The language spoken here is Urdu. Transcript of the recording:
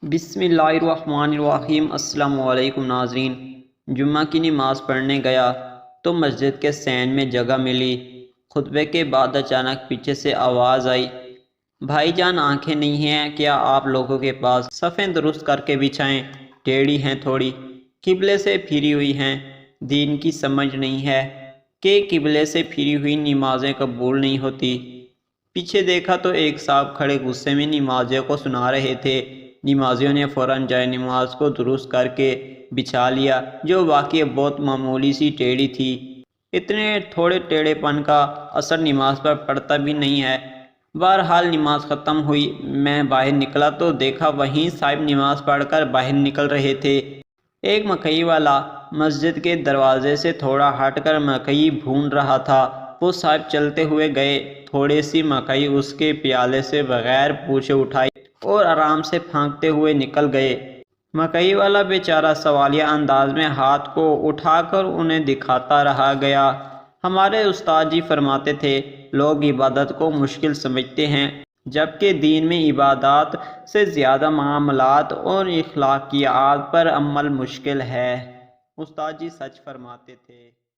بسم اللہ الرحمن الرحیم۔ السلام علیکم ناظرین۔ جمعہ کی نماز پڑھنے گیا تو مسجد کے سین میں جگہ ملی۔ خطبے کے بعد اچانک پیچھے سے آواز آئی، بھائی جان آنکھیں نہیں ہیں کیا آپ لوگوں کے پاس؟ صفیں درست کر کے بچھائیں، ٹیڑھی ہیں تھوڑی، قبلے سے پھری ہوئی ہیں۔ دین کی سمجھ نہیں ہے کہ قبلے سے پھری ہوئی نمازیں قبول نہیں ہوتی۔ پیچھے دیکھا تو ایک صاحب کھڑے غصے میں نمازیوں کو سنا رہے تھے۔ نمازیوں نے فوراً جائے نماز کو درست کر کے بچھا لیا، جو واقعی بہت معمولی سی ٹیڑھی تھی۔ اتنے تھوڑے ٹیڑھے پن کا اثر نماز پر پڑتا بھی نہیں ہے۔ بہرحال نماز ختم ہوئی، میں باہر نکلا تو دیکھا وہیں صاحب نماز پڑھ کر باہر نکل رہے تھے۔ ایک مکئی والا مسجد کے دروازے سے تھوڑا ہٹ کر مکئی بھون رہا تھا۔ وہ صاحب چلتے ہوئے گئے، تھوڑی سی مکئی اس کے پیالے سے بغیر پوچھے اٹھائی اور آرام سے پھینکتے ہوئے نکل گئے۔ مکئی والا بیچارہ سوالیہ انداز میں ہاتھ کو اٹھا کر انہیں دکھاتا رہ گیا۔ ہمارے استاد جی فرماتے تھے، لوگ عبادت کو مشکل سمجھتے ہیں، جبکہ دین میں عبادات سے زیادہ معاملات اور اخلاقیات پر عمل مشکل ہے۔ استاد جی سچ فرماتے تھے۔